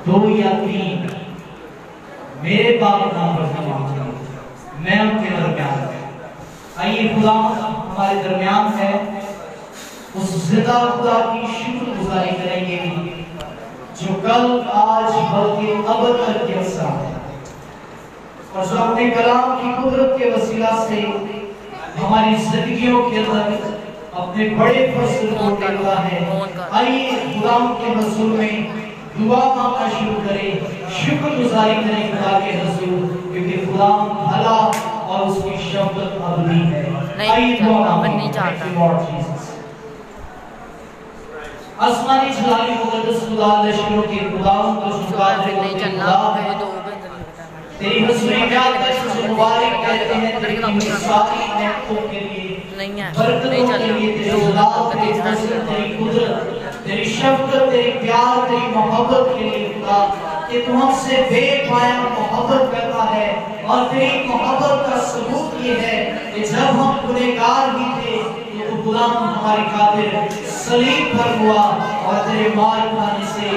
दो या तीन मेरे बाप नाम पर जमा हो, मैं उनके दरमियान। आइए खुदा हमारे दरमियान है, उस जिंदा खुदा की शुक्रगुजारी करेंगे जो कल आज बल्कि अब तक यकसा है, और जो अपने कलाम की कुदरत के वसीला से हमारी जिंदगियों के अंदर अपने बड़े फजल को देता है। आइए खुदा के हुजूर में दुआ मांगना शुरू करें, शुक्रगुजारी करें खुदा के हुजूर, क्योंकि खुदा भला और उसकी शफकत अबदी है। आइए दुआ मांगें। आसमानी जलाली मुकद्दस खुदा लश्करों के खुदा को शुक्र है, तेरी हुस्न-ए-ज़ात का शुक्र मुबारक कहते हैं, तेरी सारी नेमतों के लिए, बरकतों के लिए, तेरी ज़लात, तेरी हुस्न, तेरी कुदरत, तेरी शफ़क़त, तेरी प्यार, तेरी मोहब्बत के लिए खुदा, कि तू हमसे बेपाया मोहब्बत करता है। और तेरी मोहब्बत का सबूत ये है कि जब हम गुनहगार ही थे तो खुदा हमारी खातिर सलीब पर हुआ और तेरे मार खाने से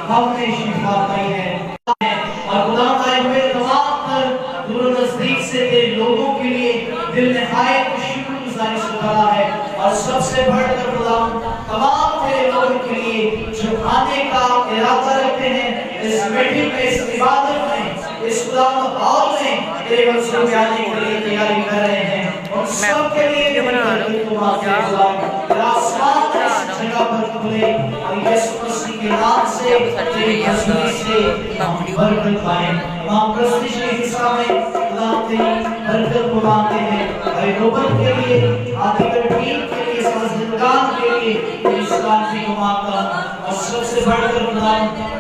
हमने शिफा पाई है। और खुदा आए हुए तमाम पर दूर नजदीक से तेरे लोगों के लिए दिल निहायत शुक्रगुजारी से भरा है। और सबसे बढ़कर खुदा तमाम तेरे लोगों के लिए जो आने का इरादा रखते हैं इस मीटिंग में, इस इबादत में, इस खुदा हॉल में तेरे हुजूर में आने के लिए तैयारी कर रहे हैं, और सब के लिए बना जगह पर खुले और यीशु मसीह के नाम से तेरी हजूरी से बरकत पाएं। हम प्रस्तिश के हिस्सा में खुदा तेरी बरकत को मांगते हैं, और नौबत के लिए, आदिगर टीम के लिए, समझदार के लिए तेरी सलामती को मांगता हूं। और सबसे बढ़कर खुदा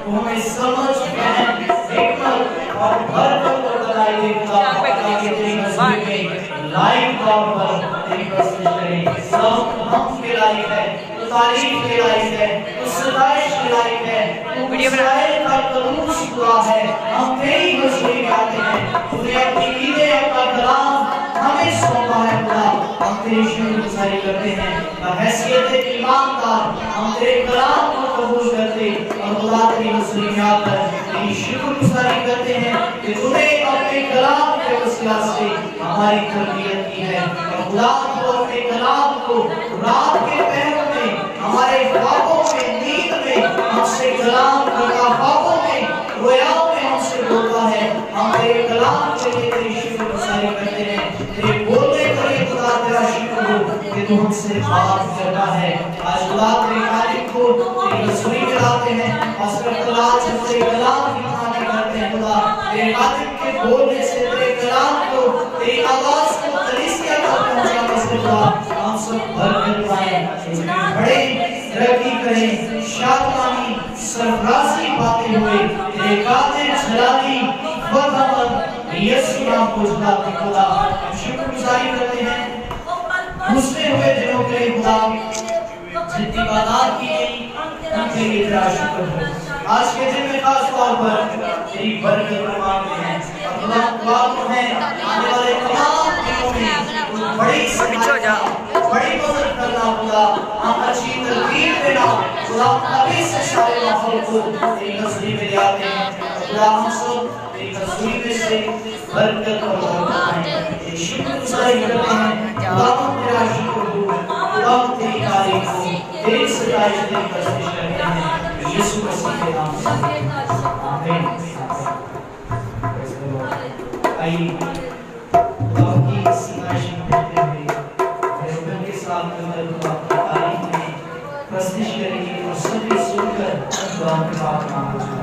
वो हमें समझ, फहम, हिकमत और बरकत को बताई दे खुदा, ताकि तेरी हजूरी में लाइव तौर पर तेरी प्रस्तिश करें। सब हम के लायक है, तारीफ के लायक है, तो सदाइश के लायक है, तो इस्राएल का कलूस हुआ है। हम तेरी हजूरी में आते हैं, तूने अपनी ईदे अपना कलाम हमें सौंपा है खुदा, हम तेरी शुक्रगुजारी करते हैं। हैसियत ईमानदार हम तेरे कलाम को कबूल करते और खुदा तेरी हजूरी में आकर तेरी शुक्रगुजारी करते हैं कि तूने अपने कलाम के वसीला से हमारी तरबियत की है। और खुदा को अपने कलाम को रात के पहर में, हमारे ख्वाबों में, नींद में हमसे कलाम करता, ख्वाबों में, रोयाओं में हमसे बोलता है। हम तेरे कलाम के लिए तेरी शुक्रगुजारी करते हैं, तेरे बोलने के लिए खुदा तेरा शुक्र हो कि तू हमसे बात करता है। आज खुदा तेरे खालिक को तेरी हजूरी में लाते हैं, और सिर्फ आज हम तेरे कलाम की कहानी करते हैं खुदा, तेरे खालिक के बोलने से, तेरे कलाम को, तेरी आवाज को कलीसिया तक पहुंचाने से खुदा हम सब बरकत पाएं, बड़े तरक्की करें, शादमानी सरफराजी पाते हुए तेरे कादिर जलाली वदमत यीशु नाम को बुलाते खुदा हम शुक्रगुजारी करते हैं। गुज़रे हुए दिनों के लिए खुदा जितनी बात की गई उनके लिए तेरा शुक्र हो। आज के दिन में खास तौर पर तेरी बरकत को मांगते हैं, और खुदा दुआ को है आने वाले तमाम दिनों में बड़ी संख्या, बड़ी मदद करना खुदा, हम अच्छी तरकीब देना खुदा, अभी से सारे माहौल को तेरी हजूरी में ले आते हैं। खुदा हम सब तेरी हजूरी में से बरकत और बरकत पाएं, शुक्रगुजारी करते हैं। खुदा हम तेरा शुक्र हो, खुदा हम तेरी तारीफ हो, तेरी सताइश, तेरी प्रशंसा करते हैं यीशु मसीह के नाम से, आमीन। आइए खुदा की सताइश करते हुए के साथ खुदा की तारीफ में प्रशंसा करेंगे, और सभी सुनकर खुदा के पास मांगेंगे।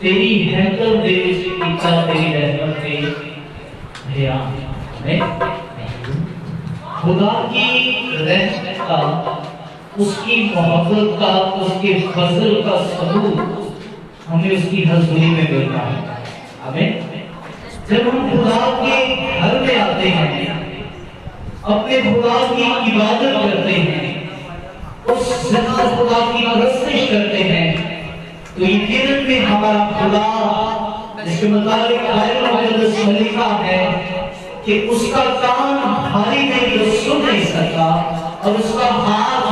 तेरी हैकल दे पिता तेरी रहमत दे खुदा की रहमत का, उसकी मोहब्बत का, उसके फजल का सबूत हमें उसकी हज़ूरी में मिलता है। हमें जब हम खुदा के घर में आते हैं, अपने खुदा की इबादत करते हैं, उस जिंदा खुदा की परस्तिश करते हैं, तो यकीनन में हमारा खुदा, जिसके मुताबिक में लिखा है कि उसका कान भारी नहीं जो सुन नहीं सकता, और उसका हाथ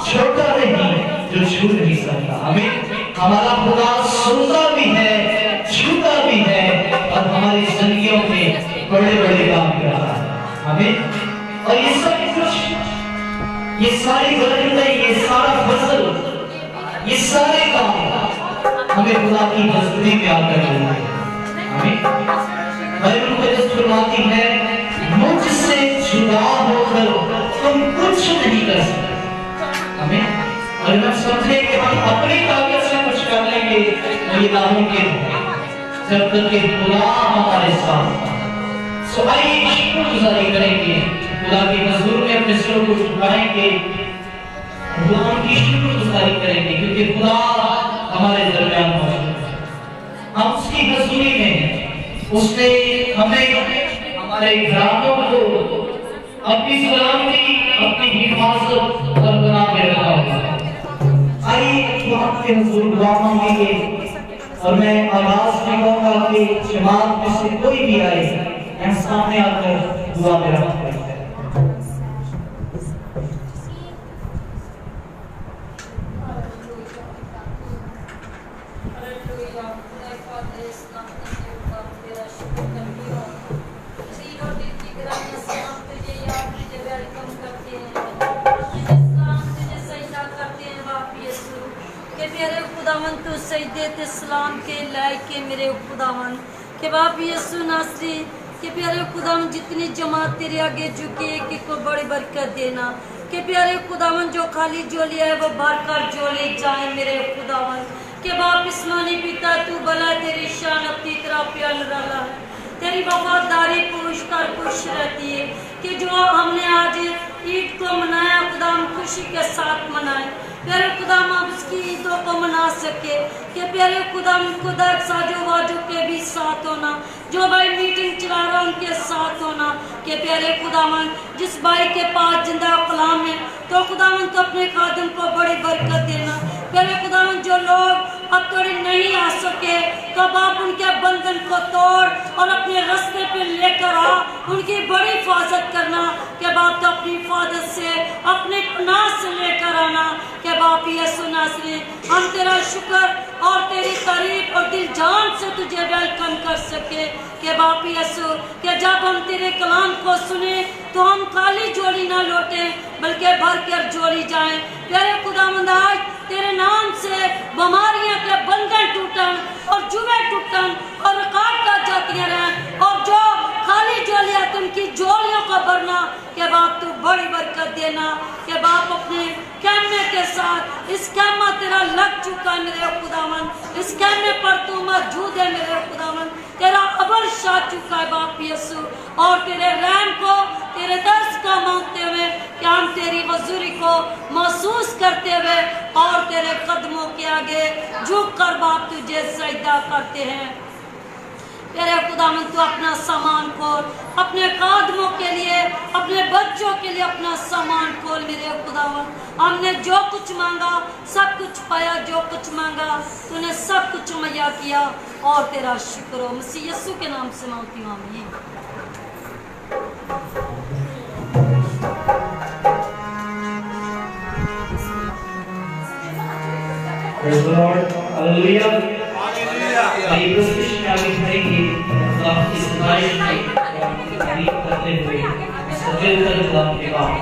छोटा नहीं जो छू नहीं सकता। हमें हमारा खुदा सुनता भी है, छूता भी है, और हमारी जिंदगियों में बड़े बड़े काम कर रहा है। हमें और ये सब कुछ, ये सारी बरकतें, ये सारा फसल, ये सारे काम हमें खुदा की हज़ूरी में आकर मिलते हैं। हमें बाइबल मुक़द्दस फरमाती है, मुझसे जुदा होकर तुम कुछ नहीं कर सकते। हमें और हम समझे कि हम अपनी ताकत से कुछ कर लेंगे तो ये नामुमकिन है, जब तक कि खुदा हमारे साथ। सो आइए शुक्रगुज़ारी करेंगे, खुदा की हज़ूर में अपने सिरों को झुकाएंगे, खुदा की शुक्रगुज़ारी करेंगे, क्योंकि खुदा हमारे दरमियान मौजूद है। हम उसकी हज़ूरी में हैं, उसने हमें, हमारे घरानों को अपनी सलामती, अपनी हिफाजत और बना के रखा हुआ है। आइए खुदा के हुजूर दुआ मांगेंगे, और मैं आवाज में कहूँगा कि जमात में से कोई भी आए, यहाँ सामने आकर दुआ मेरा करता है। इस्लाम के लायक के मेरे खुदावन के बाप यीशु नासरी के प्यारे खुदावन, जितनी जमात तेरे आगे झुकी है कि को बड़ी बरकत देना, के प्यारे खुदावन जो खाली झोली है वो भर कर झोली जाए मेरे खुदावन के बाप इस्मानी पिता, तू भला तेरी शान अपनी तरह प्याल रहा है, तेरी वफादारी पूछ कर खुश रहती है कि जो हमने आज ईद को मनाया खुदाम खुशी के साथ मनाए प्यारे खुदाम, आप उसकी ईदों को मना सके कि प्यारे खुदाम खुदा साजो वाजो के भी साथ होना, जो भाई मीटिंग चला रहा उनके साथ होना, कि प्यारे खुदावन जिस भाई के पास जिंदा कलाम है तो खुदावन तो अपने खादम को बड़ी बरकत देना, प्यारे खुदावन जो लोग अब थोड़ी नहीं आ सके तो बाप उनके बंधन को तोड़ और अपने रास्ते पे लेकर आ, उनकी बड़ी हिफाजत करना कि बाप तो अपनी हिफाजत से अपने पनाह से लेकर आना कि बाप यीशु नासरी, हम तेरा शुक्र और तेरी तारीफ और दिल जान से तुझे वेलकम कर सके कि बाप यीशु कि जब हम तेरे कलाम को सुने तो हम खाली झोली ना लौटे बल्कि भर कर झोली जाएं। प्यारे खुदावंद, आज तेरे नाम से बीमारियां के बंधन टूटन और जुए टूटन और काट जाती रहें, और जो खाली झोलियां उनकी झोलियों को भरना कि बाप तू बड़ी बरकत देना कि बाप अपने कहने के साथ इस कहमा तेरा लग चुका है मेरे खुदावन, इस कहने पर तू मौजूद है मेरे खुदावन, तेरा अबल छा चुका है बाप यीशु, और तेरे रहम को तेरे दर्द को मांगते हुए कि हम तेरी हज़ूरी को महसूस करते हुए और तेरे कदमों के आगे झुक कर बाप तुझे सजदा करते हैं। तेरे खुदावन तू अपना सामान खोल, अपने कदमों के लिए, अपने बच्चों के लिए अपना सामान खोल मेरे खुदावन। हमने जो कुछ मांगा सब कुछ पाया, जो कुछ मांगा तूने सब कुछ मुहैया किया, और तेरा शुक्र हो। मसीह यीशु के नाम से मांगती हूँ, आमीन। Praise the Lord. Hallelujah. आइए प्रस्तुति में आगे बढ़ेंगे, खुदा की सताइश में तारीफ करते हुए सजल कर खुदा के बाप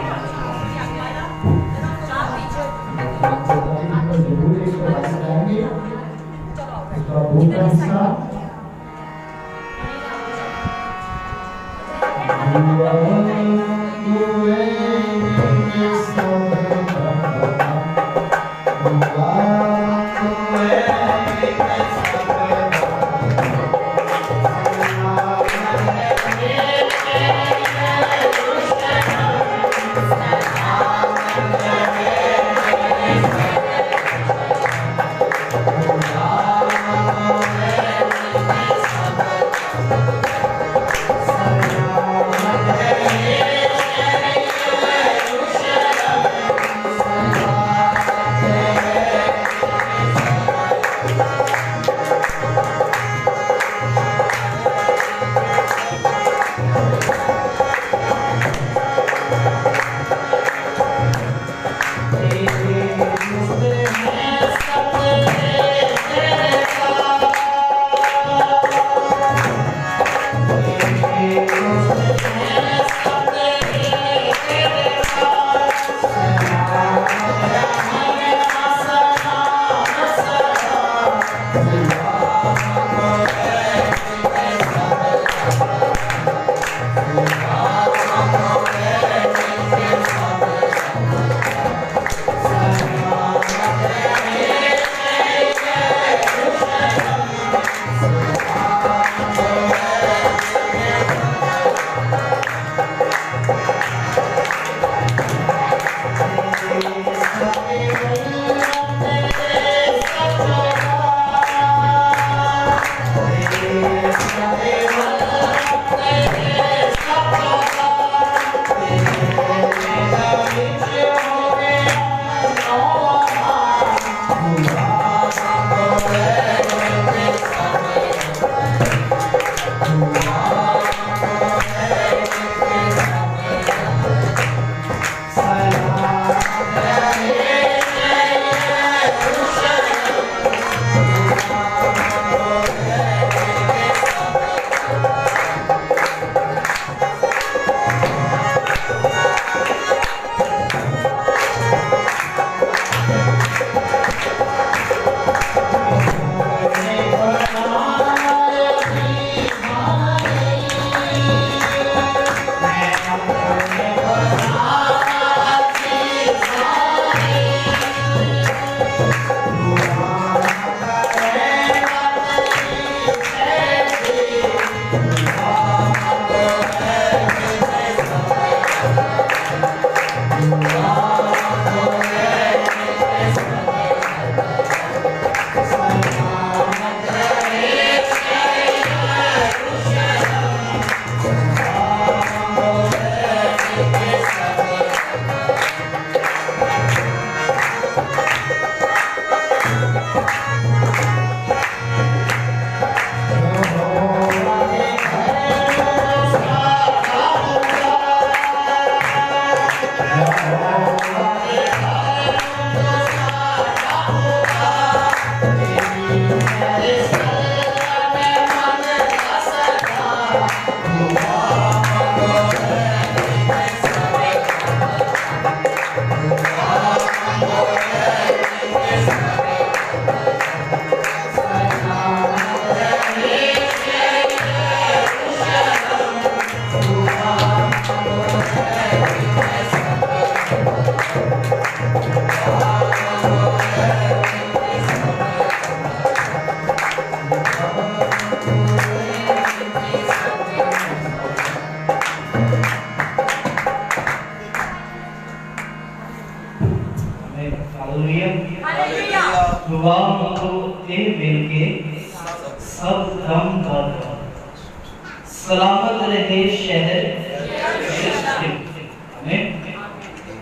सलामत रहे शहर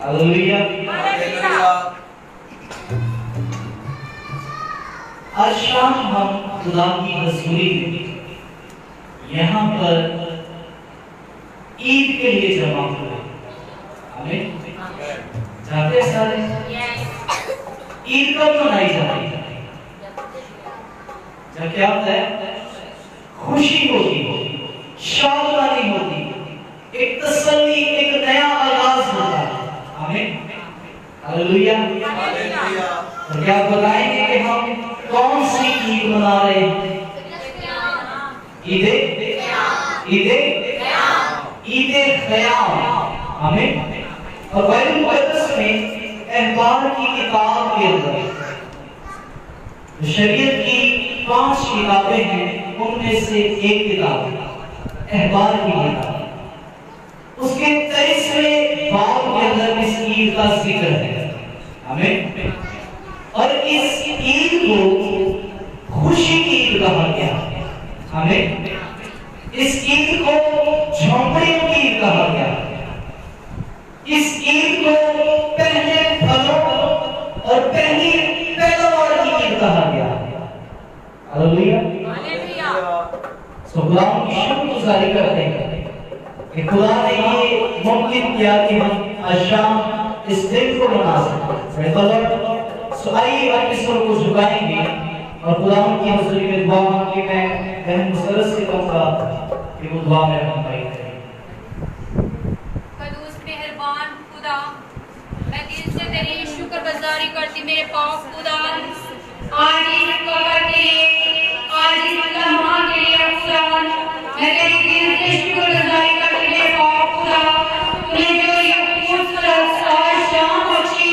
हालेलुया। आज शाम हम खुदा की हजूरी में यहाँ पर ईद के लिए जमा हुए। हमें जाते सारे ईद कब मनाई जाती है? जब क्या होता है? खुशी होती है, शादी होती है, एक तसल्ली, एक नया आगाज होता है। हमें हालेलुया। तो क्या बताएंगे कि हम कौन सी ईद मना रहे हैं? ईद ईद क़याम, आमीन। और बाइबल मुक़द्दस में अहबार की किताब के अंदर शरीयत की 5 किताबें हैं, उनमें से एक किताब अहबार की किताब, उसके 23वें बाब के अंदर इस ईद का जिक्र है, आमीन। और इस ईद को खुशी की ईद कहा गया, आमीन। इस ईद को झोंपड़ियों की ईद कहा गया, इस ईद को पहले फलों और पहली पैदावार की ईद कहा गया। Hallelujah, hallelujah. सो खुदा की शुक्रगुजारी करते हैं कि खुदा ने ये मुमकिन किया कि हम आज शाम इस दिन को मना सकें। सो आइए अपने सर को झुकाएंगे और खुदा की हज़ूरी में दुआ मांगे। मैं बहन मुसरत से कहूँगा कि वो दुआ में हम करें। मैं दिल से तेरी शुक्रगुजारी करती मेरे पाक खुदा, आज इस वक्त के लिए, आज इस लम्हा के लिए खुदा, मैं तेरी दिल से शुक्रगुजारी करती मेरे पाक खुदा। तूने जो ये खूबसूरत आज शाम बख्शी,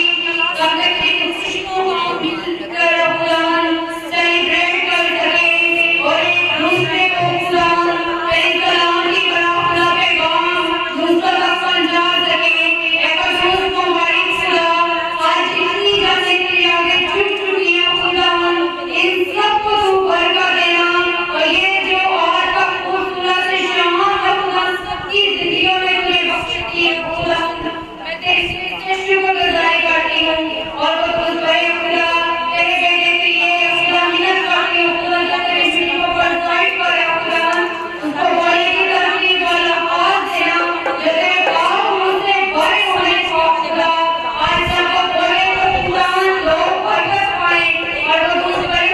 ताकि तेरी खुशियों को मिलकर खुदा सेलिब्रेट कर सके और एक दूसरे को खुदा तेरी कलाम की बड़ा खुदा पैगाम दूसरों तक पहुंचा सके। इन सबको तू बरकत देना और ये जो आज का खूबसूरत शाम है खुदा सबकी जिंदगियों में तूने बख्श की है खुदा। मैं तेरी से शुक्रगुजारी करती हूँ और वो तुझ पर खुदा तेरे बेटे के लिए खुदा मिन्नत करती हूँ खुदा, जो तेरे मिट्टी को परसाइड करे खुदा, उसको बड़े की तरक्की वाला आज देना, जो तेरे पाप मुझसे बड़े होने को खुदा आज सबको बड़े को खुदा लोग बरकत पाए और वो तुझ पर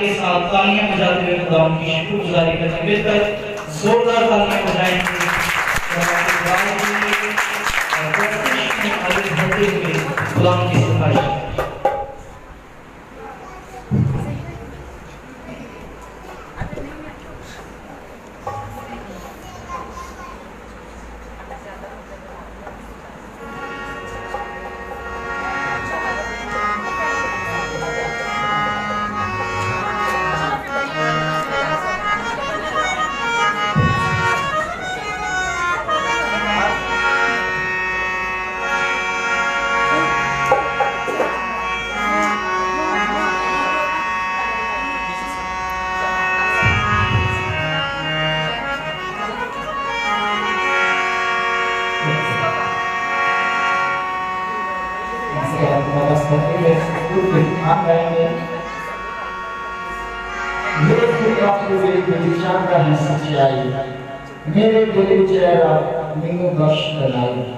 के साथ तालियां बजाते हुए खुदा की शुक्रगुजारी करते हुए बेहतर जोरदार तालियां बजाएंगे खुदा की सिफारिश। भक्ति में कुछ ध्यान रहेंगे। मेरे दिल आपको विचार का है सच्चाई, मेरे दिल चेहरा निगो बख्श बनाई।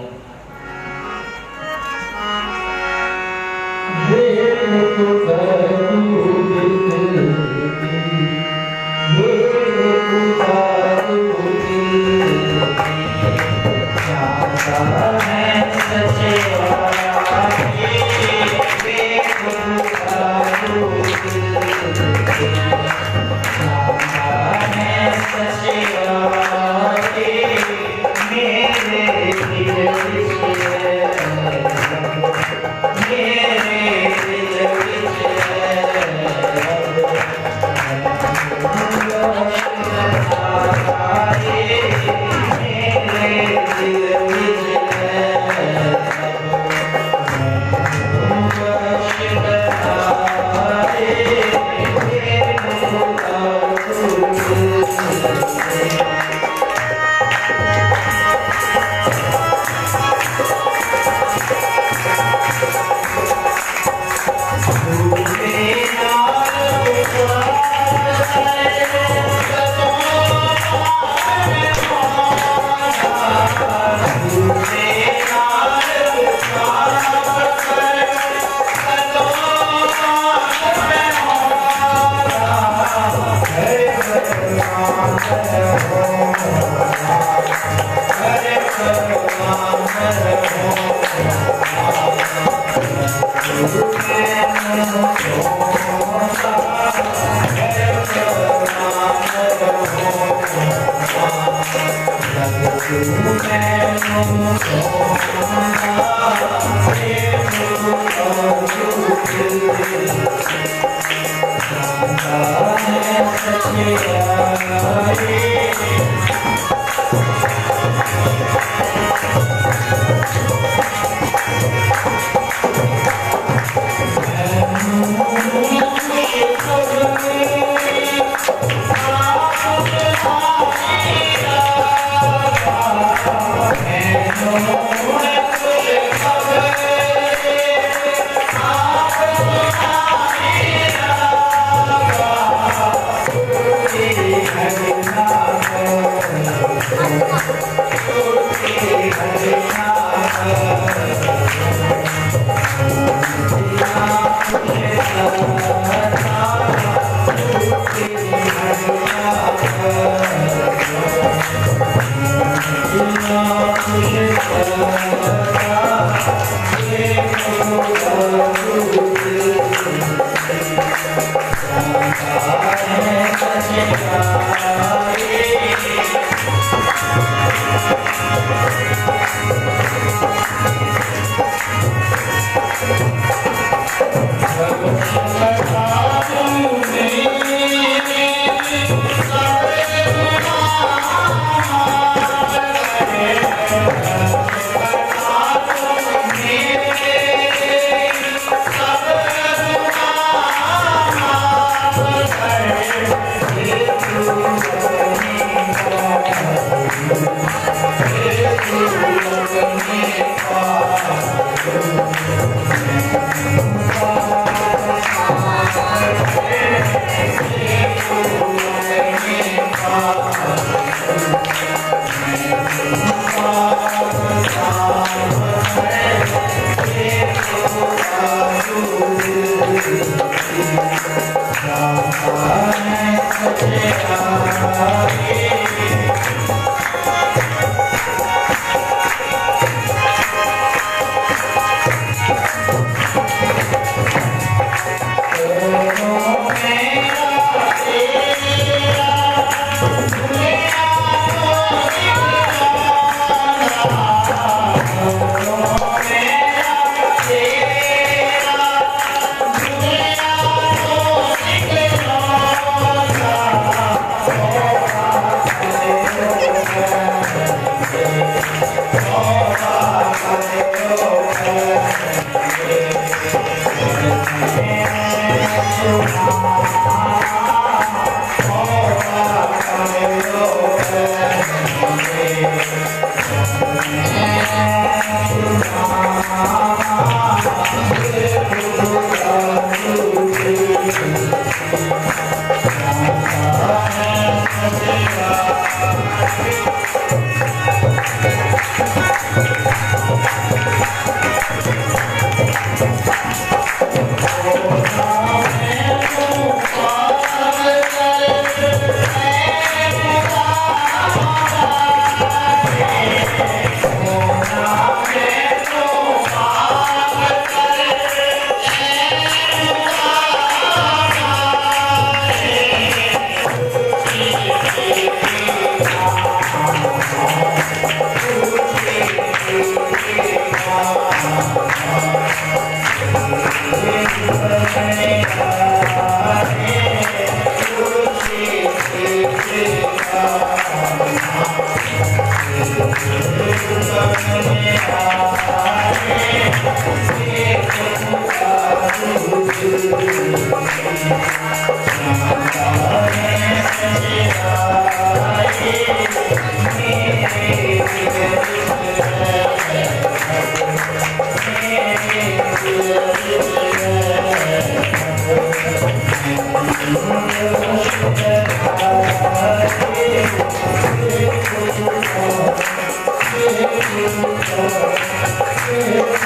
Thank you.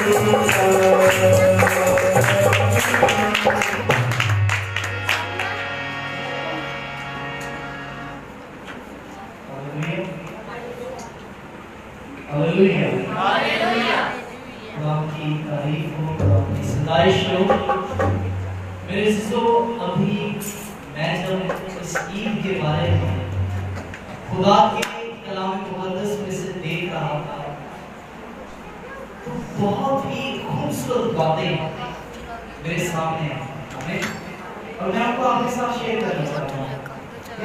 हालेलुया। खुदा की तारीफ हो, खुदा की सताइश हो। मेरे सिसो, अभी मैं जब इस ईद के बारे में खुदा के कलाम मुक़द्दस में से देख रहा था तो बहुत ही खूबसूरत बातें मेरे सामने आई। और मैं आपको आपके साथ शेयर करना चाहता हूँ।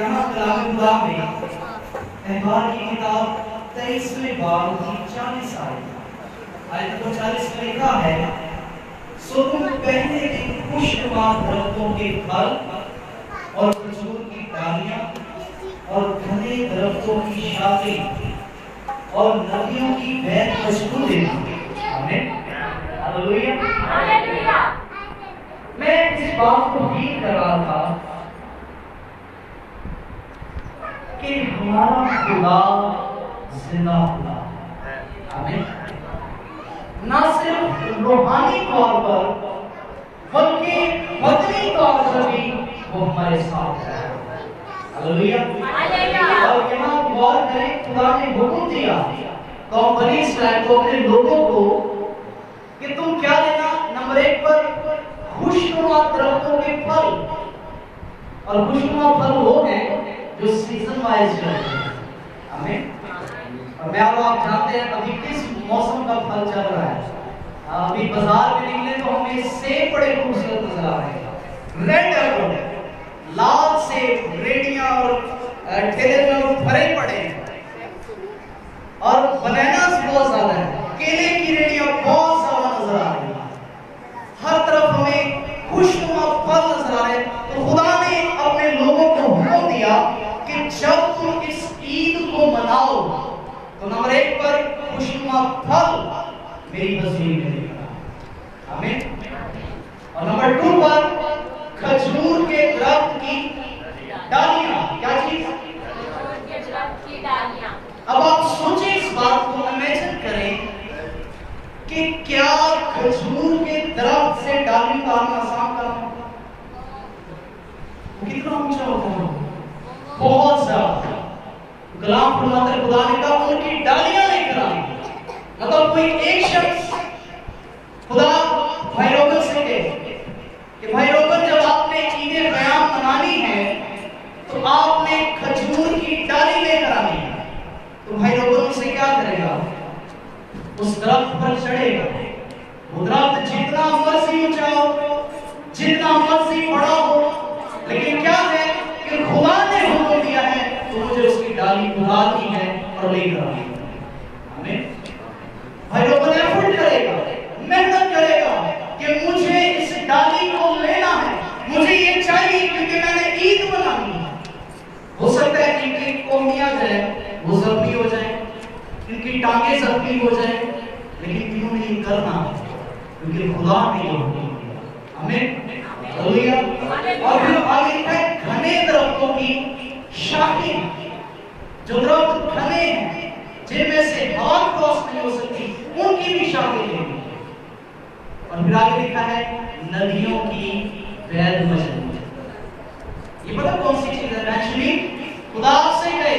यहाँ कलाम खुदा में अहबार की किताब 23वें बाब की 40 आयत 40 में लिखा है, सो तुम पहले दिन खुशनुमा दरख्तों के फल और खजूर की डालियां और घने दरख्तों की शाखें और नदियों की बहन खुशबू देना। आमीन, हालेलुया, हालेलुया। मैं इस बात को फील कर रहा था कि हमारा खुदा जिंदा खुदा है। आमीन। ना सिर्फ रूहानी तौर पर बल्कि बदनी तौर पर भी वो हमारे साथ है। Hallelujah, hallelujah. और यहाँ गौर करें, खुदा ने हुक्म दिया तो बनी इस्राएल को, अपने लोगों को, कि तुम क्या लेना? नंबर 1 पर खुशनुमा दरख्तों के फल, और खुशनुमा फल वो हैं जो सीजन वाइज चलते हैं। आमीन। और मैं आप जानते हैं अभी किस मौसम का फल चल रहा है। अभी बाजार में निकले तो हमें सेब बड़े खूबसूरत नजर आ रहे हैं, रेड एप्पल, लाल सेब, रेडियां और ठेले में भरे पड़े हैं, और बनानास बहुत ज्यादा है, केले की रेडियां बहुत ज्यादा नजर आ रही है। हर तरफ हमें खुशनुमा फल नजर आ रहे हैं। तो खुदा ने अपने लोगों को हुक्म दिया कि जब तुम इस ईद को मनाओ तो नंबर 1 पर खुशनुमा फल मेरी तस्वीर में देखना। आमीन। और नंबर 2 पर खजूर के दरख्त की डालियां। क्या चीज? खजूर के दरख्त की डालियां। अब आप सोचें, इस बात को इमेजिन करें कि क्या खजूर के दरख्त से डाली उतारना आसान काम है? वो कितना ऊंचा होता है? बहुत ज्यादा। कलाम फरमाते खुदा ने कहा उनकी डालियां लेकर आए। मतलब कोई एक शख्स खुदा भाई रोबन से कहे कि भाई रोबन, जब आपने ईद क़याम मनानी है तो आपने खजूर की डाली लेकर आनी है। तो भाई रोबन उसे क्या करेगा? उस दरख्त पर चढ़ेगा। वो दरख्त जितना मर्जी ऊंचा हो, जितना मर्जी बड़ा हो, लेकिन क्या है कि खुदा ने हुक्म दिया है तो मुझे उसकी डाली उतारनी है और लेकर आनी है। आमीन। भाई रोबन एफर्ट करेगा, मेहनत करेगा कि मुझे इस डाली को लेना है, मुझे ये चाहिए क्योंकि मैंने ईद मनानी है। हो सकता है इनकी कोहनियां जो है वो जख्मी हो जाए, इनकी टांगे जख्मी हो जाए, लेकिन इन्होंने ये करना है क्योंकि खुदा ने ये हुक्म दिया। आमीन, हालेलुया। और फिर आगे लिखा है घने दरख्तों की शाखें, जो दरख्त घने हैं जिनमें से हवा क्रॉस नहीं हो सकती, उनकी भी शाखें लेंगे। और फिर आगे लिखा है नदियों की वैध मछली। ये पता कौन सी चीज है? एक्चुअली खुदा से कहे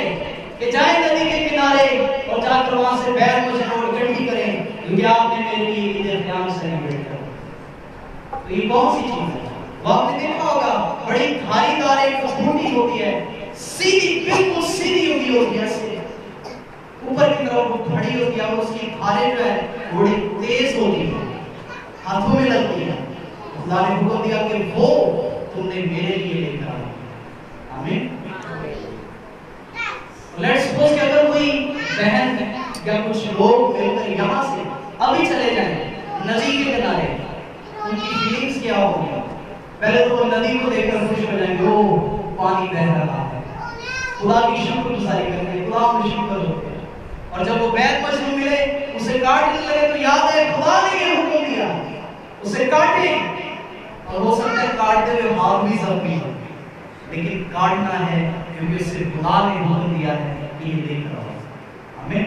कि जाए नदी के किनारे और जाकर वहां से बैर मछली और इकट्ठी करें क्योंकि आपने मेरे लिए ईद क़याम सेलिब्रेट किया। तो ये कौन सी चीज है? वो आपने देखा होगा, बड़ी धारीदार एक खूंटी होती है, सीधी, बिल्कुल सीधी होती है, ऊपर की तरफ वो खड़ी होती है और उसकी धारें जो है बड़ी तेज होती है, हाथों में लगती है। खुदा ने हुक्म दिया कि वो तुमने मेरे लिए लेकर आई। आमीन। लेट्स सपोज कि अगर कोई बहन या कुछ लोग मिलकर यहाँ से अभी चले जाएं नदी के किनारे, उनकी फीलिंग्स क्या होगी? पहले तो वो नदी को देखकर खुश हो जाएंगे, ओ पानी बह रहा है, खुदा की शुक्रगुजारी करेंगे, खुदा की शुक्र होते हैं। और जब वो बैर मछली मिले, उसे काटने लगे तो याद है खुदा ने ये हुक्म दिया उसे काटे। और हो सकता है काटते हुए हाथ भी जख्मी हो, लेकिन काटना है क्योंकि उसे खुदा ने हुक्म दिया है कि ये देख रहा हो। आमीन।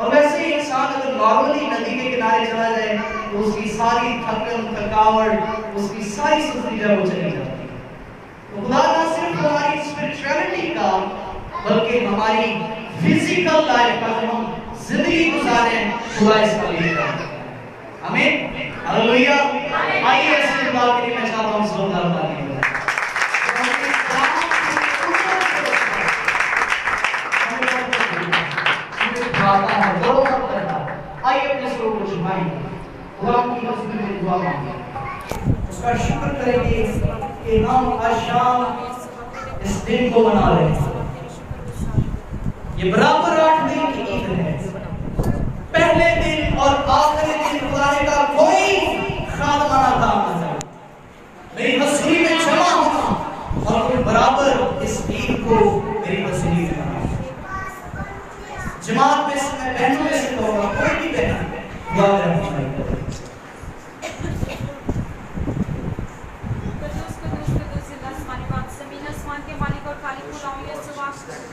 और वैसे ही इंसान अगर नॉर्मली नदी के किनारे चला जाए तो उसकी सारी थकन थकावट उसकी सारी सुस्ती जो वो चली जाती है। तो खुदा ना सिर्फ हमारी स्पिरिचुअलिटी का बल्कि हमारी फिजिकल लाइफ का जो हम जिंदगी गुजारे खुदा इसका लेगा। आमीन हालेलुया। आइए ऐसे खुदा के लिए मैं चाहता हूं जोरदार ताली बजाएं। आइए अपने स्वरूप को झुकाएं, खुदा की हज़ूरी में दुआ मांगें, उसका शुक्र करेंगे कि हम आज शाम इस दिन को मना रहे हैं। ये बराबर 8 दिन की ईद है। पहले दिन और आखिरी दिन खुदा का कोई खादमाना काम न करे, मेरी हज़ूरी में जमा होना और फिर बराबर इस ईद को मेरी हज़ूरी में मनाना। जमात में से मैं बहनों में से कहूँगा, कोई भी बहन दुआ में रहना चाहिए। के मालिक और खालिक खुदावंद यहोवा,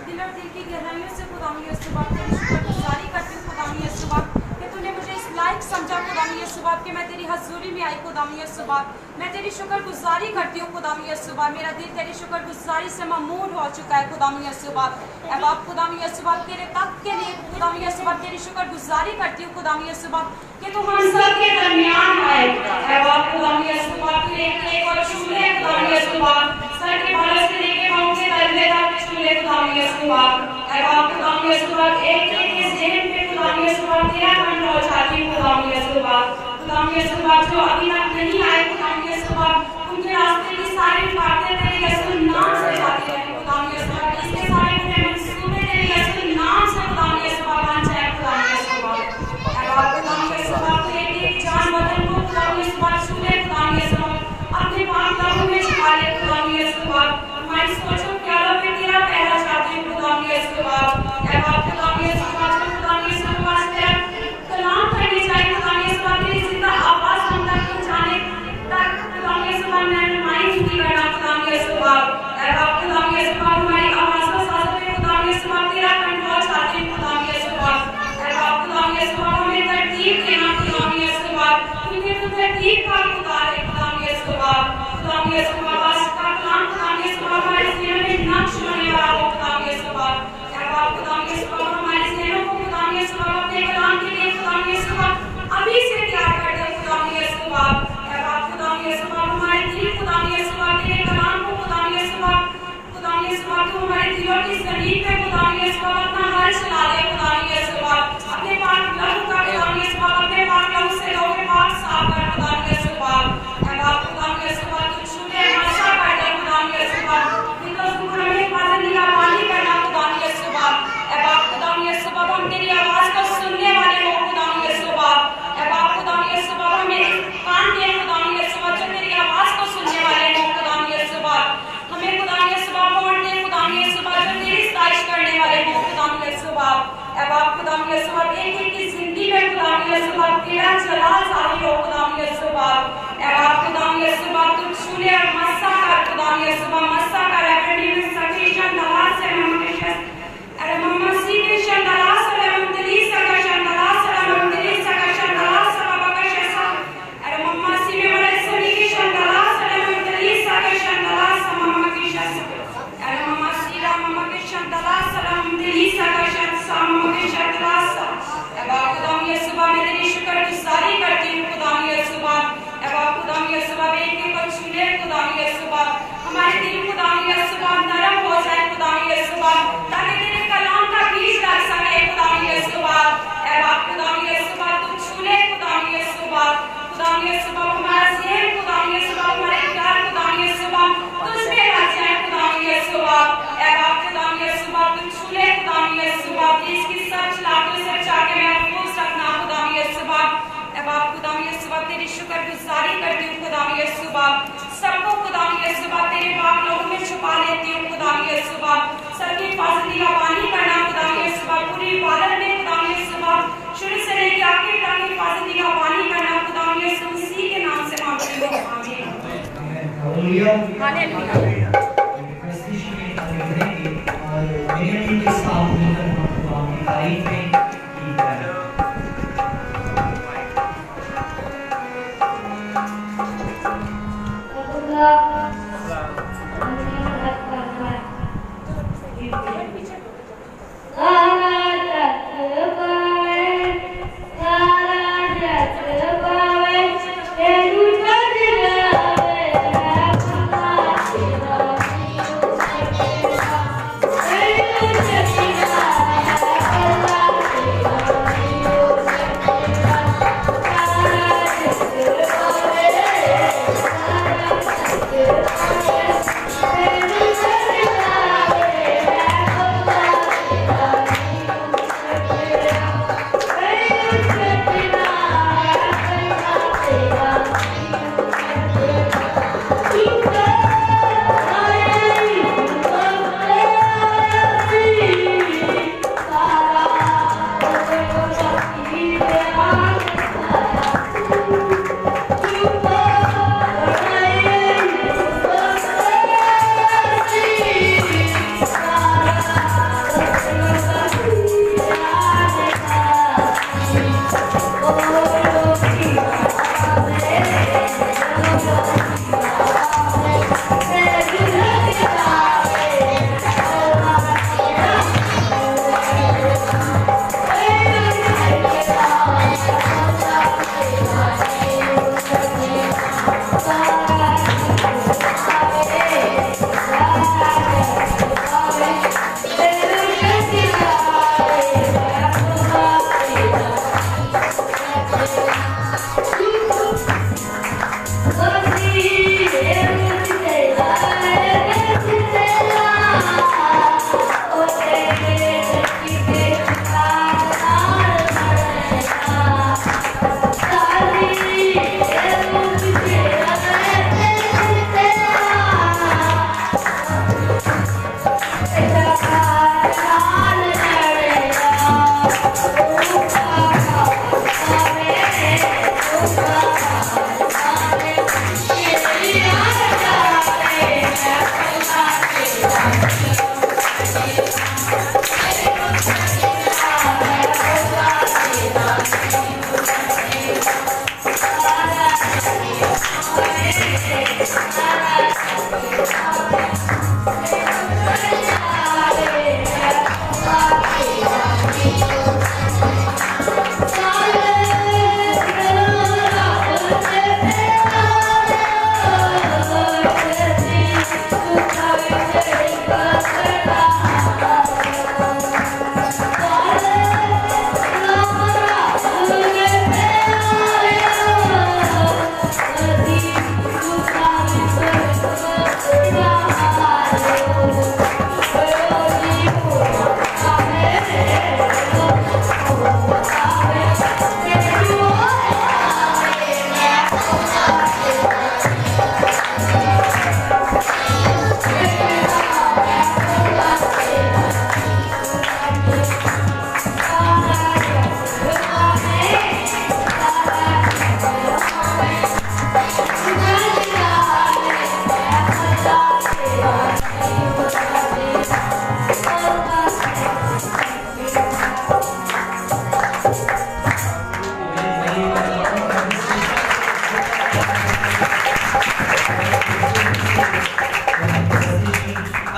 दिल और दिल की गहराइयों से खुदावंद यहोवा तेरी शुक्रगुजारी करती हूँ खुदावंद यहोवा कि तूने मुझे इस लायक समझा खुदावंद यहोवा कि मैं तेरी हजूरी में आई खुदावंद यहोवा। मैं तेरी शुक्रगुजारी करती हूँ खुदावंद यहोवा। मेरा दिल तेरी शुक्रगुजारी से ममूर हो चुका है खुदावंद यहोवा। अब आप खुदावंद यहोवा तेरे तक के लिए खुदावंद यहोवा तेरी शुक्रगुजारी करती हूँ खुदावंद यहोवा कि तू हम सब के दरमियान आए। अब आप खुदावंद यहोवा तेरे एक और छूले खुदावंद यहोवा सर के बालों से लेके पांव के तलवे तक छूले खुदावंद यहोवा। अब आप खुदावंद यहोवा एक के ज़हन पे खुदावंद यहोवा तेरा कंट्रोल चाहती हूँ खुदावंद यहोवा। खुदावंद यहोवा जो अभी तक नहीं आए खुदावंद यहोवा उनके रास्ते की सारी बातें तेरे यीशु नाम से जाती रहे खुदावंद यहोवा। इसके सारे मेरे मंसूबे तेरे यीशु नाम से खुदावंद यहोवा बन जाए खुदावंद यहोवा। अब आप खुदावंद यहोवा एक जान बदन को खुदावंद यहोवा छूले खुदावंद यहोवा अपने पाक दामन में छिपा ले खुदावंद यहोवा। हमारी सोचों ख्यालों पे तेरा पहरा चाहते हैं खुदावंद यहोवा। अब आप खुदावंद यहोवा खुदावंद यहोवा से कलाम करने चाहिए खुदावंद यहोवा तेरी जिंदा आवाज हम तक पहुंचाने तक खुदावंद यहोवा रहनुमाई की करना खुदावंद यहोवा। अब आप खुदावंद यहोवा हमारी आवाज को साजों पे खुदावंद यहोवा तेरा कंट्रोल चाहते हैं खुदावंद यहोवा। अब आप खुदावंद यहोवा हमें तरतीब देना खुदावंद यहोवा क्योंकि तू तरतीब का खुदा है खुदावंद यहोवा। खुदावंद यहोवा बस का कलाम खुदावंद यहोवा हमारे ज़हन में नक्श होने वाला हो खुदावंद यहोवा। अब आप खुदावंद यहोवा हमारे ज़हनों को खुदावंद यहोवा अपने कलाम के लिए खुदावंद यहोवा अभी से तैयार कर दे खुदावंद यहोवा। अब आप खुदावंद यहोवा हमारे दिल खुदावंद यहोवा तेरे कलाम को खुदावंद यहोवा तू हमारे दिलों की ज़मीन पे खुदावंद यहोवा अपना हल चला दे खुदावंद यहोवा। अपने पाक लहू का खुदावंद यहोवा अपने पाक लहू से लोगों के पाक साफ कर खुदावंद यहोवा। अब आप खुदावंद यहोवा तू छूले मसा कर दे खुदावंद यहोवा बिकॉज़ तू हमें हिफाजत निगरानी करना खुदावंद यहोवा। अब आप खुदावंद यहोवा हम तेरी आवाज को सुनने वाले हो खुदावंद यहोवा। अब आप खुदावंद यहोवा हमें कान दे खुदावंद यहोवा जो तेरी आवाज को सुनने वाले हो खुदावंद यहोवा। हमें खुदावंद यहोवा मोड़ दे खुदावंद यहोवा जो तेरी सताइश करने वाले हो खुदावंद यहोवा। अब आप खुदावंद यहोवा एक की जिंदगी में खुदावंद यहोवा तेरा जलाल ज़ाहिर हो खुदावंद यहोवा। अब आप खुदावंद यहोवा तू छूले और मसा कर खुदावंद यहोवा मसा कर अपने में सफीशन दलाल से ममकेश अरे मम्मा सीधे शंदला से मंदली सका शंदला से मंदली सका शंदला से बकश सा अरे मम्मा सीधे वाले सनी की शंदला से मंदली सका शंदला से मम्मा की शस अरे मम्मा सीधा मम्मा की शंदला से मंदली सका शंदला मम्मा की शंदला सा। अब आप खुदावंद यहोवा मैं तेरी शुक्रगुजारी करती हूँ खुदावंद यहोवा। अब आप खुदावंद यहोवा एक को छूले खुदावंद यहोवा हमारे दिल खुदावंद यहोवा नरम हो जाए खुदावंद यहोवा ताकि तेरे कलाम का बीज लग सके खुदावंद यहोवा। अब आप खुदावंद यहोवा तू छूले खुदावंद यहोवा खुदावंद यहोवा हमारा ज़हन खुदावंद यहोवा हमारे ख्याल खुदावंद यहोवा तुझ पे लग जाए खुदावंद यहोवा। अब आप खुदावंद यहोवा तू छूले खुदावंद यहोवा प्लीज की सच लाखों सच आके महफूज रखना खुदावंद यहोवा। अब आप खुदावंद यहोवा तेरी शुक्रगुजारी करती हूँ खुदावंद यहोवा। सबको खुदावंद यहोवा तेरे पाक लोगों में छुपा लेती हूँ खुदावंद यहोवा। सबकी हिफाजत निगरानी करना खुदावंद यहोवा पूरी इबादत में खुदावंद यहोवा शुरू से लेकर आखिर तक हिफाजत निगरानी करना खुदावंद यीशु मसीह के नाम से मांगती हूँ आमीन हालेलुया हालेलुया। प्रस्तिश में आगे बढ़ेंगे और मेरे के साथ मिलकर हम खुदा की तारीफ में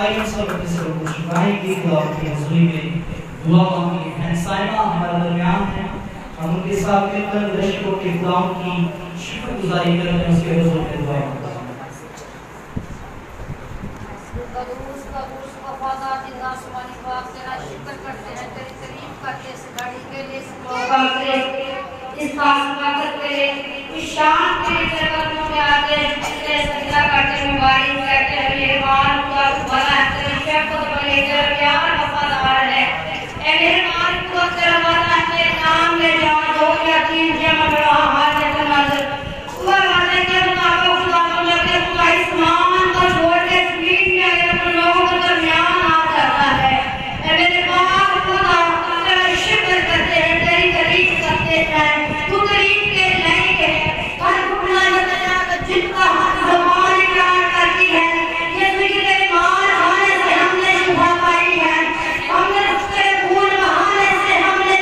आइए सब अपने सरों को झुकाएंगे, खुदा की हज़ूरी में दुआ मांगेंगे। बहन साइमा हमारे दरमियान है, हम उनके साथ मिलकर दर्शकों के खुदाओं की शुक्रगुजारी करते हैं, उसके हुज़ूर में दुआ मांगते हैं। वफादार जिंदा आसमानी बाप तेरा शुक्र करते हैं, तेरी तारीफ करते हैं, इस घड़ी के लिए, इस मौका के लिए, इस बात के लिए, इस शाम के लिए तेरे कदमों में आते हैं, तेरे सजदा करते हैं, मुबारक कहते हैं, मेहरबान खुदा तू भला है, तेरी शफ़क़त बड़ी, तेरा प्यार वफादार है। ऐ मेहरबान खुदा तेरा वादा है, तेरे नाम में जहाँ दो या तीन जमा बड़ा हाजिर नजर खुदा वादे के मुताबिक खुदा मुझे के खुदा इस मान को छोड़ के ज़मीन में आए अपने लोगों के दरमियान आ जाता है। ऐ मेरे बाप खुदा तेरा शुक्र करते हैं, तेरी तारीफ करते हैं, तू तारीफ के लायक है। हर घुटना बताया कि जिनका हर ज़बान इकरार करती है, यीशु जी तेरे मार खाने से हमने शिफा पाई है, हमने तेरे खून बहाने से हमने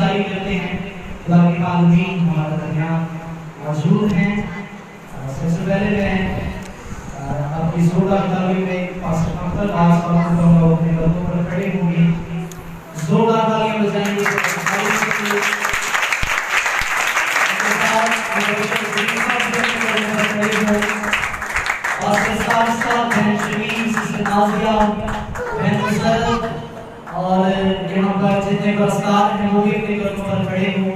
गुजारी करते हैं। खुदा के आदमी हमारे दरमियान मौजूद हैं। सबसे पहले मैं अपनी जोरदार ताली में पास्टर अंकल आज और अपने बंदों पर खड़े होंगे, जोरदार तालियां बजाएंगे। और साथ साथ बहन शमीम, सिस्टर नाज़िया, बहन मुसरत और यहाँ पर जितने पुरस्कार हैं वो भी अपने घरों पर खड़े होंगे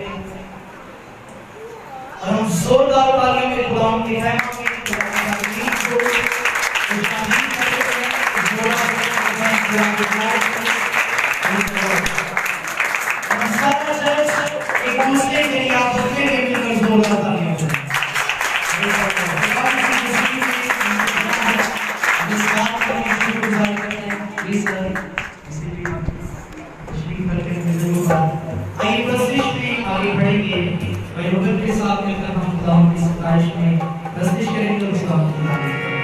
और हम जोरदार तालियों में खुदा की रहमत की तारीफ को शामिल करते हैं। हम सारा चर्च एक दूसरे के लिए आप सबके लिए मिलकर जोरदार तालियां बजाएं। आइए प्रस्तिश में आगे बढ़ेंगे। भाई रोबर्ट के साथ मिलकर हम खुदा की सताइश में प्रस्तिश करेंगे और खुदा की तारीफ करेंगे।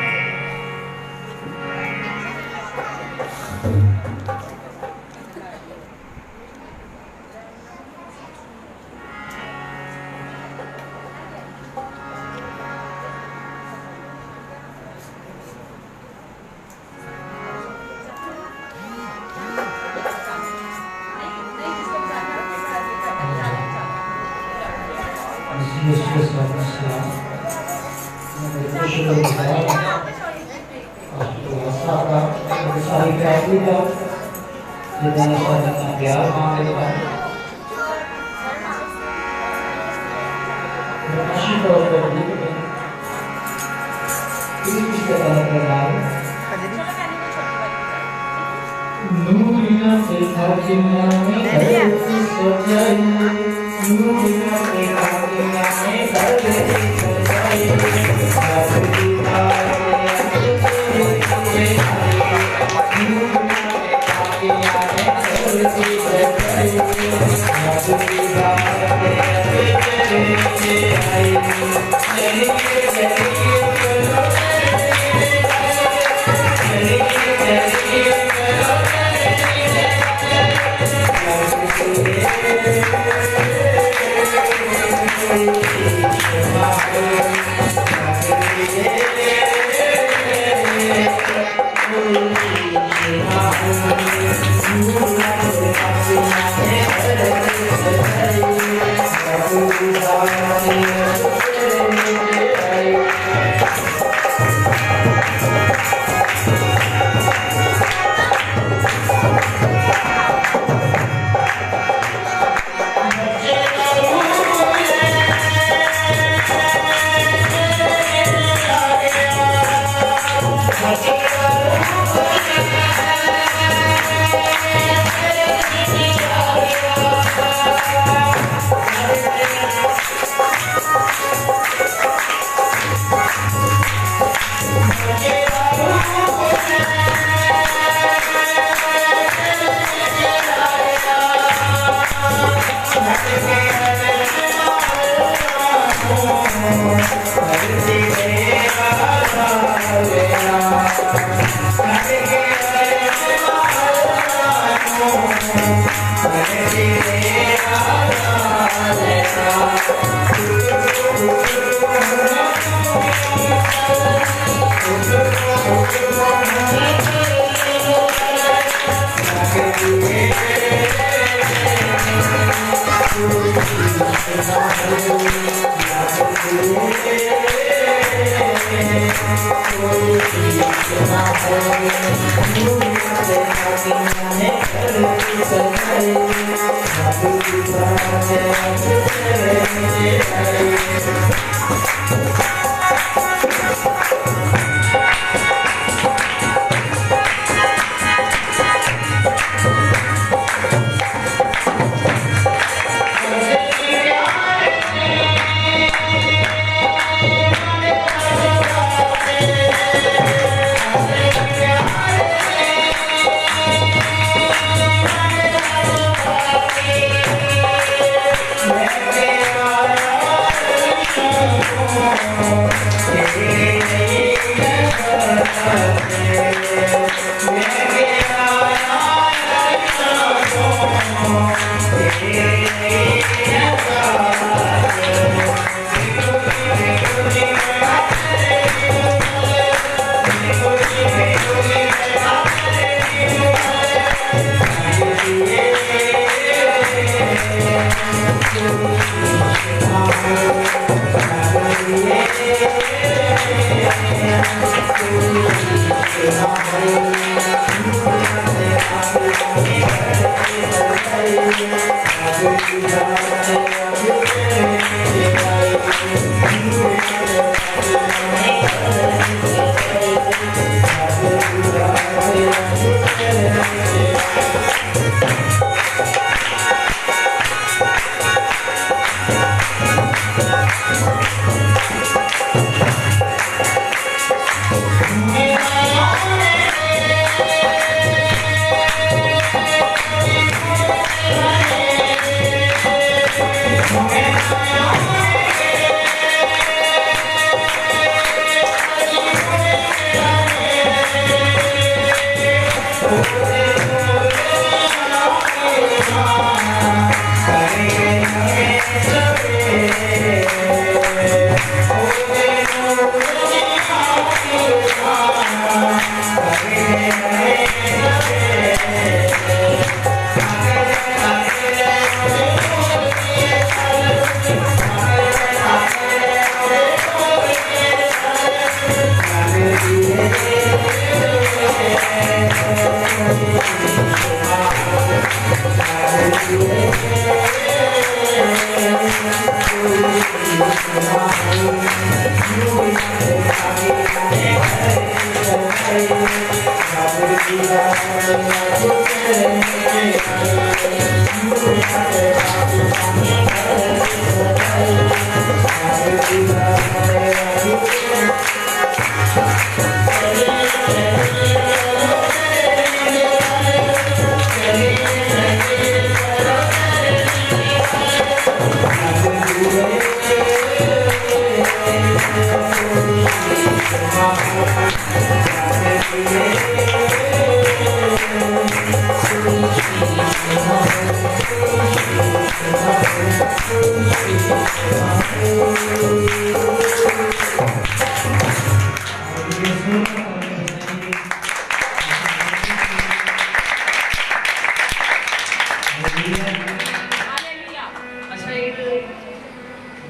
अच्छा, एक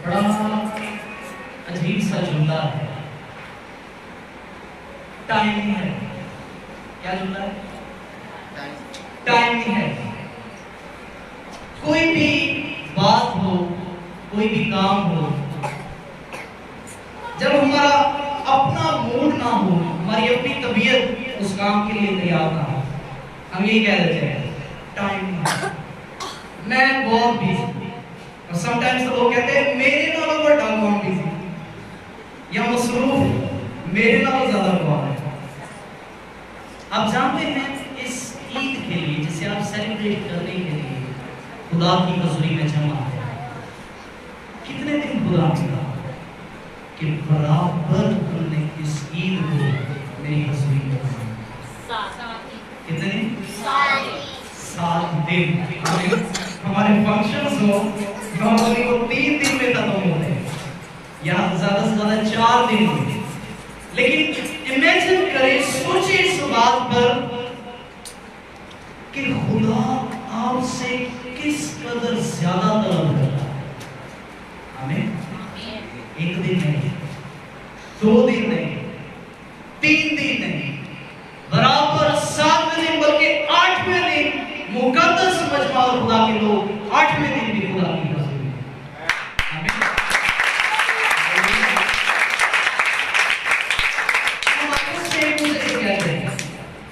बड़ा अजीब सा जुमला है, टाइम है। क्या जुमला है? टाइम है। कोई भी बात हो, कोई भी काम हो, जब हमारा अपना मूड ना हो, हमारी अपनी तबीयत उस काम के लिए तैयार ना हो, हम यही कह देते हैं टाइम है, मैं बहुत बिजी। और समटाइम्स तो लोग कहते हैं मेरे नालों बड़ा बहुत बिजी या मसरूफ, मेरे नालों ज्यादा हुआ है। आप जानते हैं इस ईद के लिए, जिसे आप सेलिब्रेट करने के लिए खुदा की हजूरी में जमा है, कितने दिन खुदा मिला कि बराबर हमने इस ईद को मेरी हजूरी में कितने दिन? 7 दिन। हमारे फंक्शंस हो नॉर्मली वो 3 दिन में खत्म होते हैं या ज्यादा से ज्यादा 4 दिन होते हैं। लेकिन इमेजिन करें, सोचिए इस बात पर कि खुदा आपसे किस कदर ज्यादा तलब करता है। हमें 1 दिन नहीं, 2 दिन नहीं, 3 दिन नहीं, बराबर 7वें दिन, बल्कि 8वें दिन मुकद्दस मजमा और खुदा के लोग 8वें दिन भी खुदा की हजूरी में। आमीन। हम आपको सेम मुझे कहते हैं,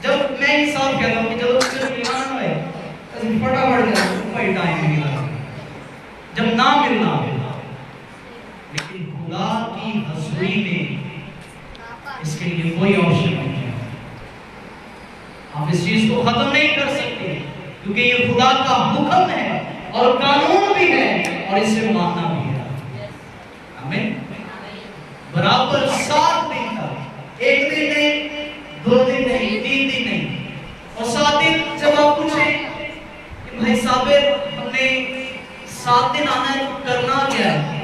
जब मैं ये साफ कहता हूँ कि जब मुझे मिलाना है तो फटाफट जाओ, कोई टाइम नहीं लगा, जब ना मिलना हो। लेकिन खुदा की हजूरी में इसके लिए कोई ऑप्शन नहीं है। आप इस चीज को खत्म नहीं कर सकते, क्योंकि ये खुदा का हुक्म है और कानून भी है और इसे मानना भी है। आमीन। बराबर 7 दिन तक, 1 दिन नहीं, 2 दिन नहीं, 3 दिन नहीं, और 7 दिन। जब आप पूछे कि भाई साहब हमने 7 दिन आना है तो करना क्या है?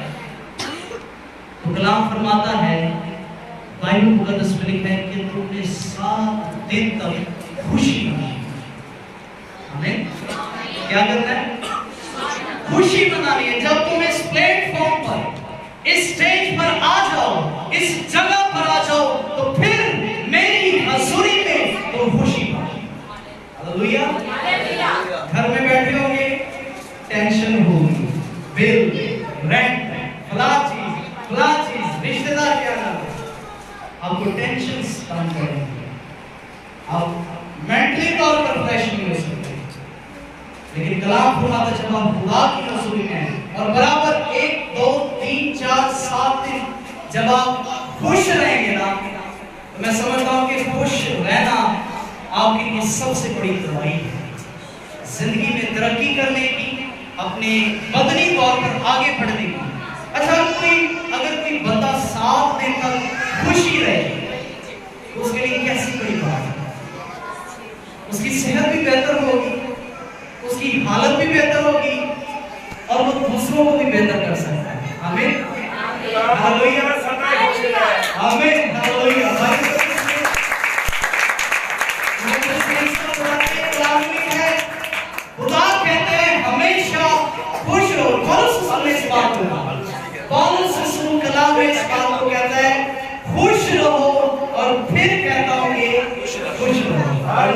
तो कलाम फरमाता है, बाइबल मुकद्दस में लिखा है कि तुमने 7 दिन तक खुशी मनानी। हमें क्या करना है? खुशी मनानी है। जब तुम इस प्लेटफॉर्म पर, इस स्टेज पर आ जाओ, इस जगह पर आ जाओ, तो फिर मेरी हजूरी में तो खुशी पाओ। हालेलुया। घर में बैठे होंगे, टेंशन होगी, बिल, रेंट, फला चीज, रिश्तेदार क्या कर रहे हैं, आपको टेंशन कम करेंगे, आप मेंटली तौर पर फ्रेश नहीं हो सकते। लेकिन कलाम फरमाता है जब आप खुदा की हजूरी में और बराबर 1 2 3 4 7 दिन जब आप खुश रहेंगे ना, तो मैं समझता हूँ कि खुश रहना आपके लिए सबसे बड़ी दवाई है जिंदगी में तरक्की करने की, अपने बदनी तौर पर आगे बढ़ने की। अच्छा, अगर कोई बंदा 7 दिन तक खुशी रहे तो उसके लिए कैसी बड़ी बात है। उसकी सेहत भी बेहतर होगी, उसकी हालत भी बेहतर होगी और वो दूसरों को भी बेहतर कर सकता है। आमीन, हालेलुया, आमीन, हालेलुया। खुदा कहते हैं हमेशा खुश रहो। पौलुस रसूल कलाम में इस बात को कहता है खुश रहो, और फिर कहता हूं कि खुश रहो, हर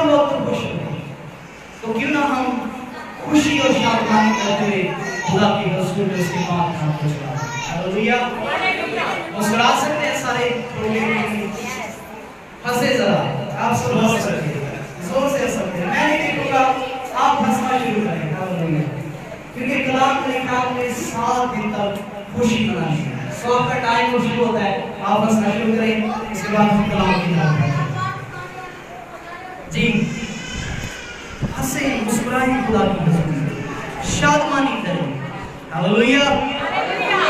वक्त खुश रहो। तो क्यों ना हम खुशी और शांति करते हुए खुदा की हजूरी में उसके पास हालेलुया मुस्कुरा सकते हैं सारे हंसे जरा, आप सब हंस सकते हैं, जोर से हंस सकते हैं, मैं नहीं देखूंगा, आप हंसना शुरू करें। हालेलुया, क्योंकि कलाम में लिखा है 7 दिन तक खुशी मनानी है। सो आपका टाइम शुरू होता है, आप हंसना शुरू करें, इसके बाद हम कलाम की बात करें। जी हंसे, मुस्कुराएं, खुदा की हजूरी में शादमानी करें। हालेलुया,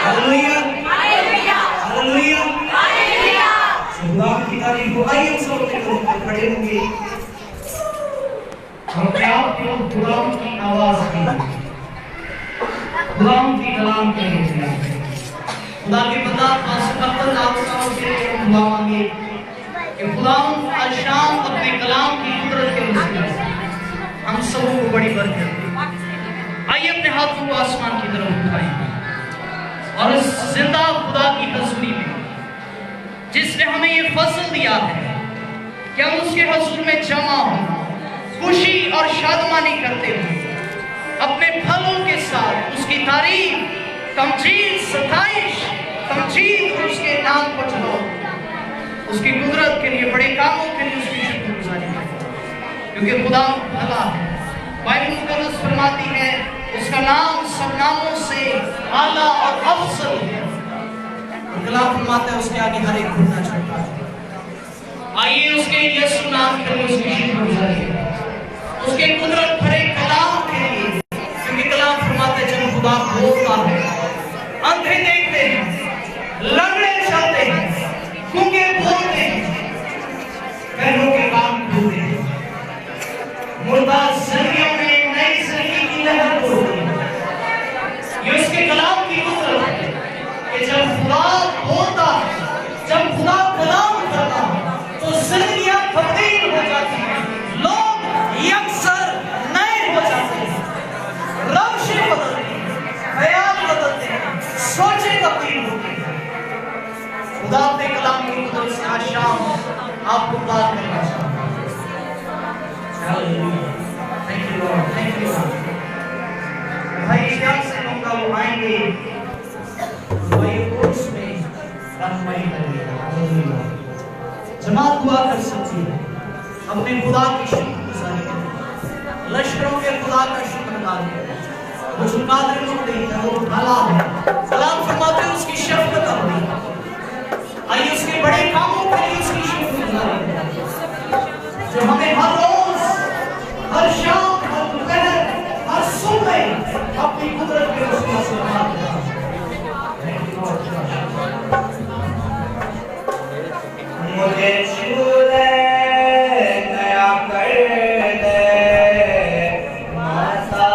हालेलुया, हालेलुया, खुदा की तारीफ हो। आइए सब खड़े होंगे, हम आप खुदा की आवाज सुनें, खुदा की कलाम करेंगे। खुदा के बंदा पास आपसे दुआ मांगे कि खुदा आज शाम अपने कलाम की कुदरत के वसीले हम सबों को बड़ी बरकत दे। आइए अपने हाथों को आसमान की तरफ उठाएं और इस जिंदा खुदा की हजूरी में जिसने हमें ये फजल दिया है कि हम उसके हजूर में जमा हो, खुशी और शादमानी करते हुए अपने फलों के साथ उसकी तारीफ, तमजीद, सताइश, तमजीद और उसके नाम को चलो, उसकी कुदरत के लिए, बड़े कामों के लिए उसकी शुक्रगुजारी करें, क्योंकि खुदा भला है। बाइबल मुकद्दस फरमाती है उसका नाम सब नामों से आला और अफजल है। कलाम फरमाता है उसके आगे हर एक घुटना झुकता है। आइए उसके यीशु नाम के लिए उसकी शुक्रगुजारी करें, उसके कुदरत भरे कलाम के लिए, क्योंकि कलाम फरमाता है जब खुदा बोलता है अंधे देखते हैं, लंगड़े चलते हैं, गूंगे बोलते हैं, बहनों के कान खुलते हैं, मुर्दा जिंदगियों में नई जिंदगी की लहर बोलती है। ये उसके कलाम की कुदरत है कि जब खुदा बोलता है, जब खुदा कलाम करता है तो जिंदगियां तब्दील हो जाती हैं, लोग यकसर नए हो जाते हैं, रवशें बदलती हैं, ख्याल बदलते हैं, सोचें तब्दील होती हैं। खुदा अपने कलाम की कुदरत से आज शाम आपको बात करना चाहता हूं। Thank you Lord, thank you Lord. भाई क्या से होगा वो आएंगे वही कोर्स में रहनुमाई करेंगे। हालेलुया, जमात दुआ कर सकती है, अपने खुदा की शुक्रगुजारी करें, लश्करों के खुदा का शुक्र अदा करें। वो जो कादिर मुक्ति है, वो भला है, कलाम फरमाते हैं उसकी शफकत अमरी। आइए उसके बड़े कामों के लिए उसकी शुक्रगुजारी करें, जो हमें हर रोज, हर शाम, हर दोपहर, हर सुबह अपनी कुदरत के वसीले से बात करता है। मुझे छू ले, नया कर दे, मसा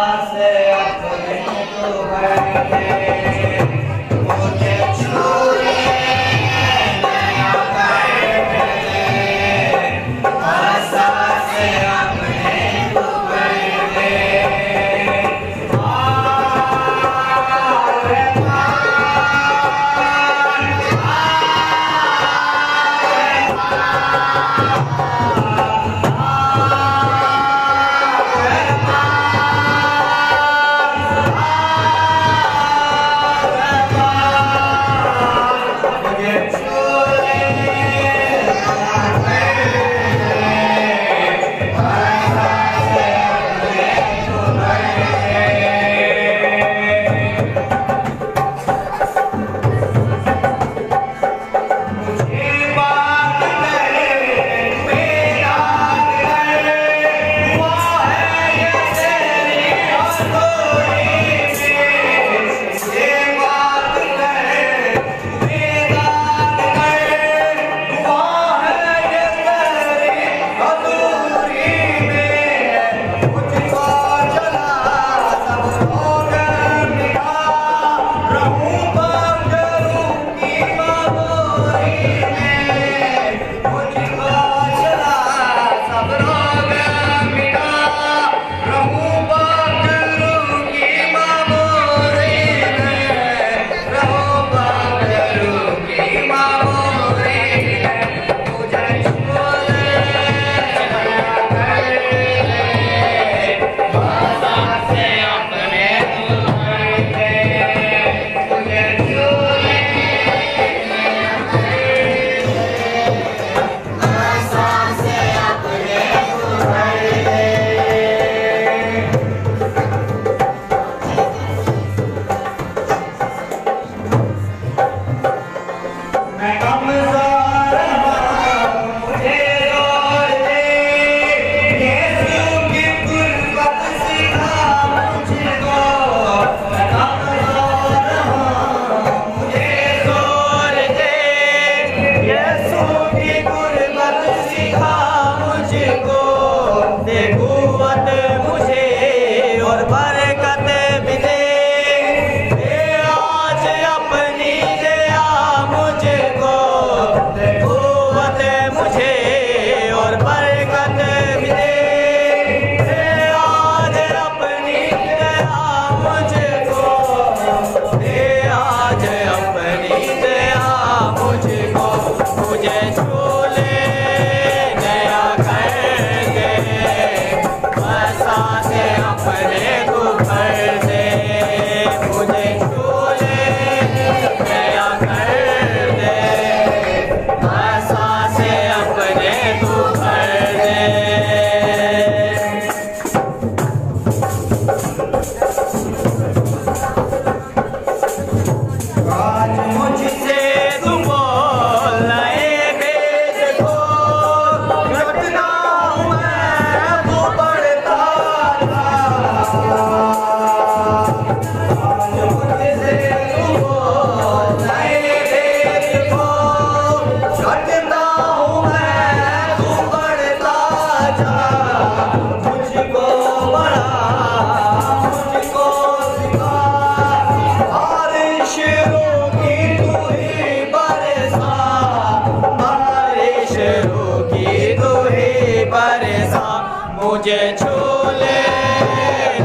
मुझे छोले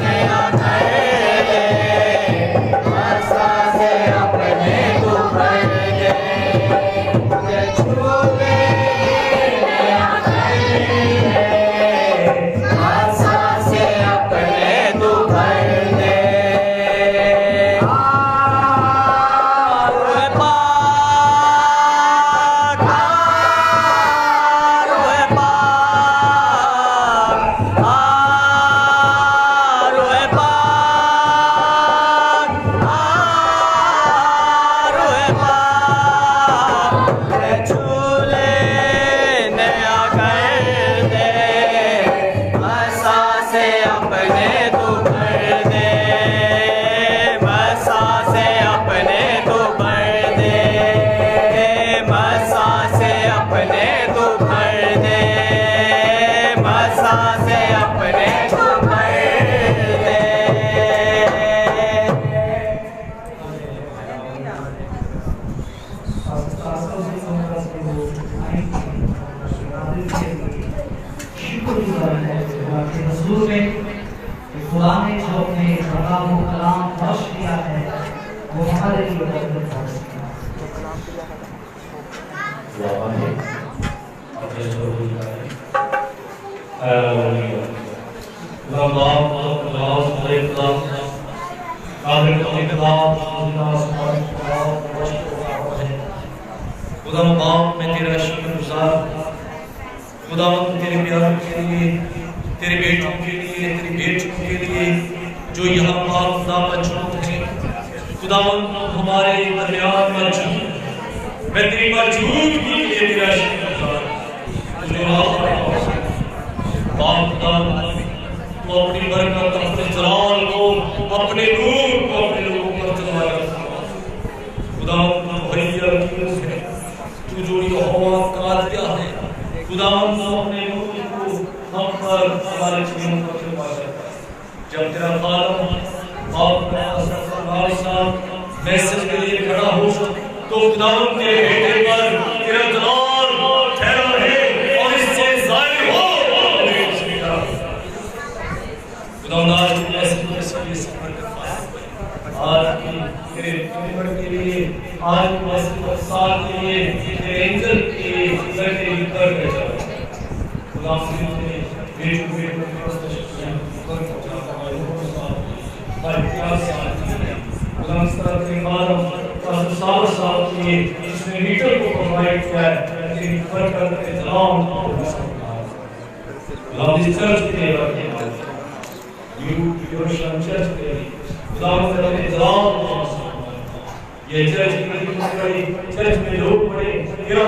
नया कर दे, आशा से अपने को भर दे। मुझे छोले नया कर दे, आशा से अपने को भर दे। खुदा ने जो अपने कलाम बख्श दिया है वो हमारे लिए बरकत मैं तेरा शुक्रगुजार, खुदा तेरे प्यार के लिए, तेरे बेटों के लिए, तेरी बेटियों के लिए जो यहाँ पर खुदा मौजूद है। खुदा हमारे दरमियान मौजूद, मैं तेरी मौजूदगी के लिए तेरा शुक्रगुजार। तो अपनी बरकत, अपने जलाल को, अपने नूर को अपने लोगों पर जलाया। खुदा तू जो यहोवा का दिया है, खुदा अपने लोगों को हम पर हमारे जीवन को चलवाया। जब तेरा खालम और मैसेज के लिए खड़ा हो तो खुदा के बेटे पर तेरा जलाल ठहरा रहे और इससे जाहिर हो। खुदा आज तेरे के लिए, आज साथ के लिए, तेरे एंजल के लिए मैं तेरी कर बैठा। खुदा जिसने मीटर को प्रोवाइड किया है, तेरी बरकत के सलाम चर्च के चर्च के ये चर्च में लोग पड़े, तेरा